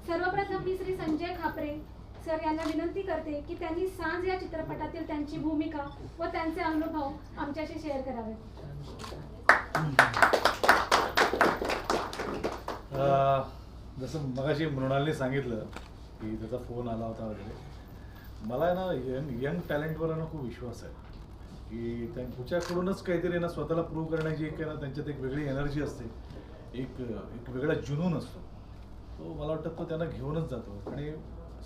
सर्वप्रथम मी श्री संजय खापरे सर यांना विनंती करते की त्यांनी सांज या चित्रपटातील त्यांची भूमिका व त्यांचे अनुभव आमच्याशी शेअर करावे. जसं मगाशी मृणालने सांगितलं की त्याचा फोन आला होता वगैरे, मला ना यंग टॅलेंटवर ना खूप विश्वास आहे की त्यांच्याकडूनच काहीतरी ना स्वतःला प्रूव्ह करण्याची एक ना त्यांच्यात एक वेगळी एनर्जी असते, एक वेगळा जुनून असतो. तो मला वाटतं तो त्यांना घेऊनच जातो. आणि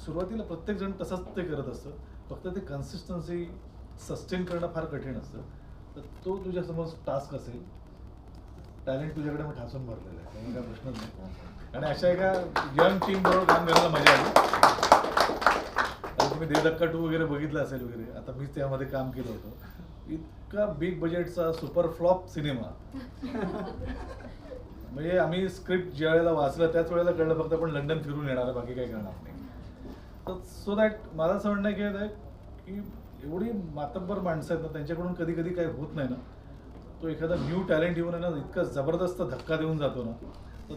सुरुवातीला प्रत्येकजण तसंच ते करत असतं, फक्त ते कन्सिस्टन्सी सस्टेन करणं फार कठीण असतं. तर तो तुझ्यासमोर टास्क असेल. टॅलेंट तुझ्याकडे मग ठासून भरलेलं आहे, त्यामुळे काय प्रश्नच नाही. आणि अशा एका यंग टीम बरोबर काम करायला मजा आली. आता तुम्ही दे धक्का 2 वगैरे बघितलं असेल वगैरे, आता मीच त्यामध्ये काम केलं होतं. इतका बिग बजेटचा सुपर फ्लॉप सिनेमा. म्हणजे आम्ही स्क्रिप्ट ज्या वेळेला वाचलं त्याच वेळेला कळलं फक्त आपण लंडन फिरून येणार आहे, बाकी काही करणार नाही. तर सो दॅट मला असं म्हणणं आहे की एवढी मातब्बर माणसं आहेत ना, त्यांच्याकडून कधी कधी काही होत नाही ना, तो एखादा न्यू टॅलेंट येऊन आहे ना इतका जबरदस्त धक्का देऊन जातो ना, तर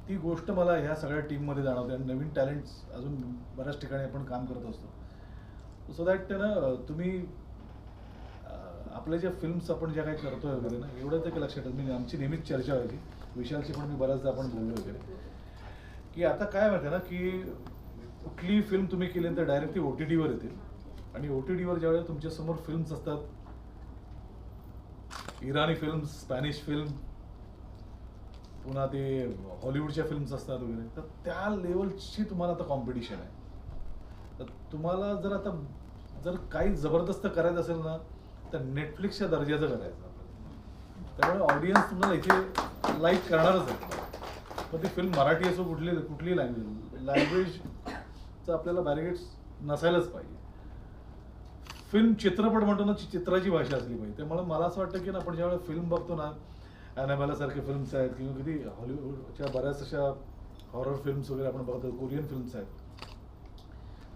ती गोष्ट मला ह्या सगळ्या टीममध्ये जाणवते. आणि नवीन टॅलेंट्स अजून बऱ्याच ठिकाणी आपण काम करत असतो. सो दॅट ना तुम्ही आपल्या ज्या फिल्म्स आपण ज्या काही करतोय वगैरे ना, एवढं ते लक्षात येतं. आमची नेहमीच चर्चा व्हायची, विशालची पण मी बऱ्याचदा आपण बोललो वगैरे, की आता काय माहिती ना की कुठलीही फिल्म तुम्ही केली तर डायरेक्ट ती OTTवर येते. आणि OTTवर ज्यावेळेला तुमच्यासमोर फिल्म्स असतात, इराणी फिल्म्स, स्पॅनिश फिल्म, पुन्हा ते हॉलिवूडच्या फिल्म्स असतात वगैरे, तर त्या लेवलची तुम्हाला आता कॉम्पिटिशन आहे. तर तुम्हाला जर काही जबरदस्त करायचं असेल ना, तर नेटफ्लिक्सच्या दर्जाचं करायचं. त्यामुळे ऑडियन्स तुम्हाला इथे लाईक करणारच आहे. पण ती फिल्म मराठी असो कुठली लँग्वेजचं आपल्याला बॅरिगेट्स नसायलाच पाहिजे. फिल्म चित्रपट म्हणतो ना, चित्राची भाषा असली पाहिजे. त्यामुळे मला असं वाटतं की आपण ज्यावेळेला फिल्म बघतो ना, ॲनाबेलासारखे फिल्म्स आहेत किंवा कधी हॉलिवूडच्या बऱ्याच अशा हॉरर फिल्म्स वगैरे आपण बघतो, कोरियन फिल्म्स आहेत,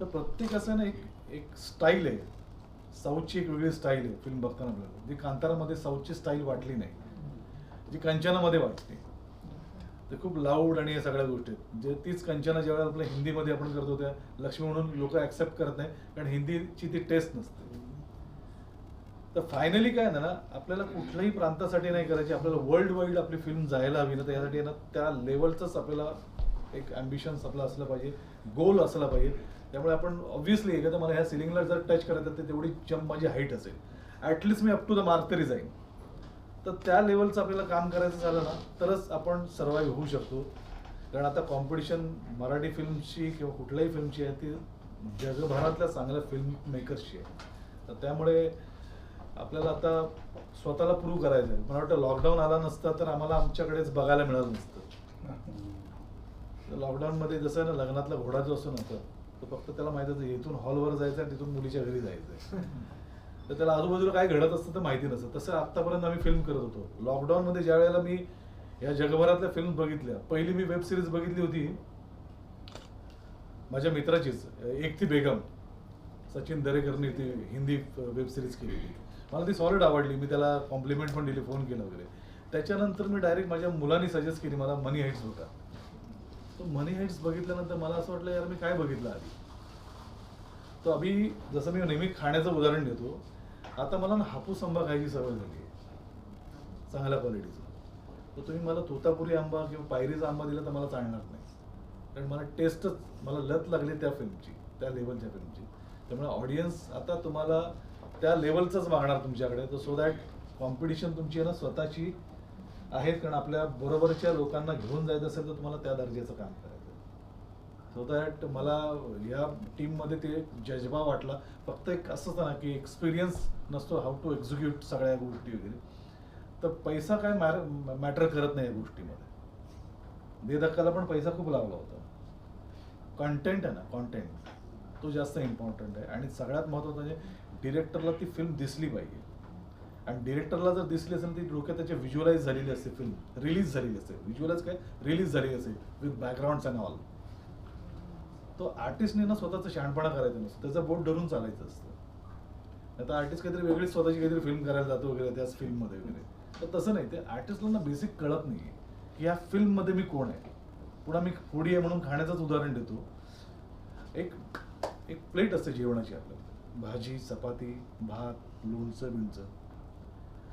तर प्रत्येक असं ना एक स्टाईल आहे. साऊथची एक वेगळी स्टाईल आहे फिल्म बघताना आपल्याला, जी कांतारामध्ये साऊथची स्टाईल वाटली नाही, जी कंचनामध्ये वाटते. ते खूप लाऊड आणि या सगळ्या गोष्टी आहेत. जे तीच कंचना ज्यावेळेला आपल्या हिंदीमध्ये आपण करतो त्या लक्ष्मी म्हणून लोक ॲक्सेप्ट करत नाही, कारण हिंदीची ती टेस्ट नसते. तर फायनली काय ना, आपल्याला कुठल्याही प्रांतासाठी नाही करायची, आपल्याला वर्ल्ड वाईड आपली फिल्म जायला हवी ना, तर यासाठी ना त्या लेवलचंच आपल्याला एक ॲम्बिशन्स आपलं असलं पाहिजे, गोल असला पाहिजे. त्यामुळे आपण ऑब्व्हियसली एखादं मला ह्या सिलिंगला जर टच करायचं तर तेवढी जंप माझी हाईट असेल, ॲटलिस्ट मी अप टू द मार्क तरी जाईन. तर त्या लेवलचं आपल्याला काम करायचं झालं ना, तरच आपण सर्वाईव्ह होऊ शकतो. कारण आता कॉम्पिटिशन मराठी फिल्मची किंवा कुठल्याही फिल्मची आहे ती जगभरातल्या चांगल्या फिल्म मेकर्सची आहे. तर त्यामुळे आपल्याला आता स्वतःला प्रूव्ह करायचं आहे. मला वाटतं लॉकडाऊन आला नसता तर आम्हाला आमच्याकडेच बघायला मिळालं नसतं. लॉकडाऊनमध्ये जसं ना लग्नातला घोडा जो असतो ना, तो फक्त त्याला माहिती असतं इथून हॉलवर जायचं आणि तिथून मुलीच्या घरी जायचं. तर त्याला आजूबाजूला काय घडत असतं तर माहिती नसतं. तसं आत्तापर्यंत आम्ही फिल्म करत होतो. लॉकडाऊनमध्ये ज्या वेळेला मी या जगभरातल्या फिल्म बघितल्या, पहिली मी वेब सिरीज बघितली होती माझ्या मित्राचीच, एक थी बेगम, सचिन दरेकरने ती हिंदी वेब सिरीज केली होती. मला ती सॉलिड आवडली. मी त्याला कॉम्प्लिमेंट पण दिली, फोन केला वगैरे. त्याच्यानंतर मी डायरेक्ट माझ्या मुलांनी सजेस्ट केली मला मनी हाईट्स बघा. तो मनी हाईट्स बघितल्यानंतर मला असं वाटलं यार मी काय बघितलं आधी. तो अभि जसं मी नेहमी खाण्याचं उदाहरण देतो, आता मला ना हापूस आंबा खायची सवय झाली आहे चांगल्या क्वालिटीचा. तर तुम्ही मला तोतापुरी आंबा किंवा पायरीचा आंबा दिला तर मला चालणार नाही, कारण मला टेस्टच, मला लत लागली त्या फिल्मची, त्या लेवलच्या फिल्मची. त्यामुळे ऑडियन्स आता तुम्हाला त्या लेवलचंच मागणार तुमच्याकडे. तर सो दॅट कॉम्पिटिशन तुमची आहे ना स्वतःची आहेत, कारण आपल्या बरोबरच्या लोकांना घेऊन जायचं असेल तर तुम्हाला त्या दर्जाचं काम करायचं. सो दॅट मला या टीममध्ये ते जज्बा वाटला. फक्त एक असंच ना की एक्सपिरियन्स नसतो, हाऊ टू एक्झिक्यूट सगळ्या गोष्टी वगैरे. तर पैसा काय मॅटर करत नाही या गोष्टीमध्ये. बेधक्काला पण पैसा खूप लावला होता. कंटेंट आहे ना, कंटेंट तो जास्त इम्पॉर्टंट आहे. आणि सगळ्यात महत्त्वाचं म्हणजे डिरेक्टरला ती फिल्म दिसली पाहिजे. आणि डिरेक्टरला जर दिसली असेल ती डोक्यात त्याच्या व्हिज्युअलाइज झालेली असते, फिल्म रिलीज झालेली असते. व्हिज्युअलाइज काय, रिलीज झालेली असते विथ बॅकग्राऊंड्स अँड ऑल. तो आर्टिस्टने ना स्वतःचं शहाणपणा करायचं नसतं, त्याचं बोट धरून चालायचं असतं. आता आर्टिस्ट काहीतरी वेगळीच स्वतःची काहीतरी फिल्म करायला जातो वगैरे त्याच फिल्ममध्ये वगैरे. तर तसं नाही, ते आर्टिस्टला ना बेसिक कळत नाही की या फिल्ममध्ये मी कोण आहे. पुन्हा मी फूडी आहे म्हणून खाण्याचंच उदाहरण देतो. एक एक प्लेट असते जेवणाची आपल्याला, भाजी चपाती भात लोणचं बिणचं.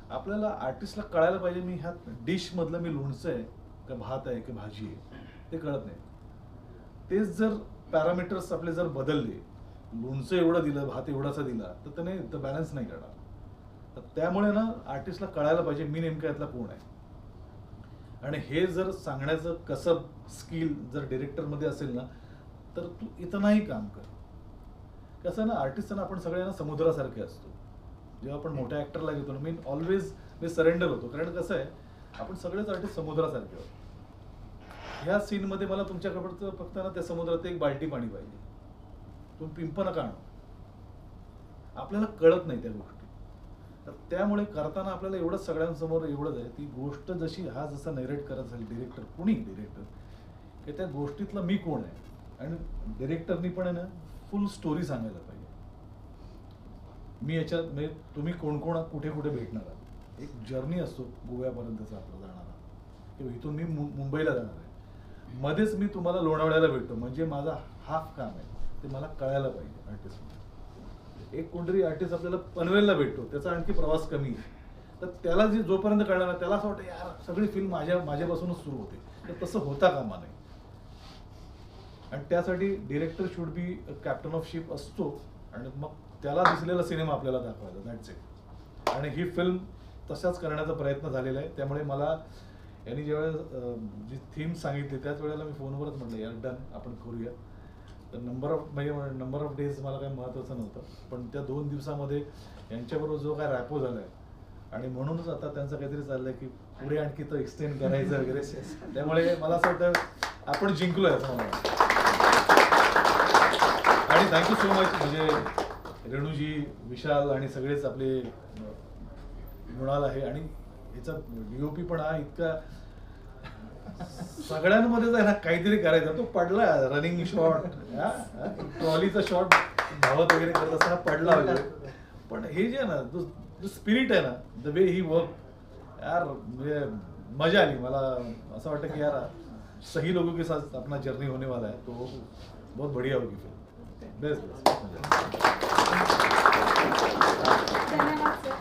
आपल्याला आर्टिस्टला कळायला पाहिजे मी ह्या डिश मधलं मी लोणचं आहे का भात आहे की भाजी आहे ते कळत नाही. तेच जर पॅरामीटर्स आपले जर बदलले, लोणचं एवढं दिलं भात एवढासा दिला तर त्याने बॅलन्स नाही करणार. तर त्यामुळे ना आर्टिस्टला कळायला पाहिजे मी नेमका यातला कोण आहे. आणि हे जर सांगण्याचं कसं स्किल जर डिरेक्टरमध्ये असेल ना तर तू इथं काम कर. कसं ना आर्टिस्टना आपण सगळ्यांना समुद्रासारखे असतो. जेव्हा आपण मोठ्या ऍक्टरला घेतो ना मी सरेंडर होतो. कारण कसं आहे आपण सगळेच आर्टिस्ट समुद्रासारखे आहोत. ह्या सीनमध्ये मला तुमच्याकडचं फक्त ना त्या समुद्रात एक बाल्टी पाणी पाहिजे, तुम्ही पिंप नका आणू. आपल्याला कळत नाही त्या गोष्टी. तर त्यामुळे करताना आपल्याला एवढंच सगळ्यांसमोर एवढंच आहे ती गोष्ट जशी हा जसा नरेट करत असेल डिरेक्टर कुणी डिरेक्टर की त्या गोष्टीतला मी कोण आहे. आणि डिरेक्टरनी पण आहे ना फुल स्टोरी सांगायला पाहिजे. मी याच्यात म्हणजे तुम्ही कोण कोण कुठे कुठे भेटणार आहात. एक जर्नी असतो गोव्यापर्यंतचा आपला जाणारा किंवा इथून मी मुंबईला जाणार आहे. मध्येच मी तुम्हाला लोणावळ्याला भेटतो म्हणजे माझा हाफ काम आहे ते मला कळायला पाहिजे आर्टिस्ट. एक कोणतरी आर्टिस्ट आपल्याला पनवेलला भेटतो त्याचा आणखी प्रवास कमी आहे. तर त्याला जे जोपर्यंत कळणार त्याला असं वाटतं यार सगळी फिल्म माझ्यापासूनच सुरू होते. तर तसं होता कामा नाही. आणि त्यासाठी director should be captain of ship असतो आणि मग त्याला दिसलेला सिनेमा आपल्याला दाखवायचा. That's it. आणि ही फिल्म तशाच करण्याचा प्रयत्न झालेला आहे. त्यामुळे मला यांनी ज्यावेळेला जी थीम सांगितली त्याच वेळेला मी फोनवरच म्हटलं यार डन आपण करूया. तर नंबर ऑफ डेज मला काही महत्त्वाचं नव्हतं पण त्या 2 दिवसामध्ये यांच्याबरोबर जो काय रॅपो झालाय आणि म्हणूनच आता त्यांचं काहीतरी चाललंय की पुढे आणखी तो एक्सटेंड करायचं वगैरे. त्यामुळे मला असं वाटतं आपण जिंकलोय असं मला वाटतं. आणि थँक्यू सो मच म्हणजे रेणूजी विशाल आणि सगळेच आपले मृणाल आहे. आणि याचा डीओपी पण हा इतका सगळ्यांमध्येच आहे ना काहीतरी करायचा. तो पडला रनिंग शॉट ट्रॉलीचा शॉट धावत वगैरे करत असताना पडला वगैरे. पण हे जे आहे ना जो स्पिरिट आहे ना द वे ही वर्क यार म्हणजे मजा आली. मला असं वाटतं की यार सही लोगों के साथ अपना जर्नी होने वाला है तो बहुत बढ़िया होगी फिल्म. बेस्ट. धन्यवाद सर.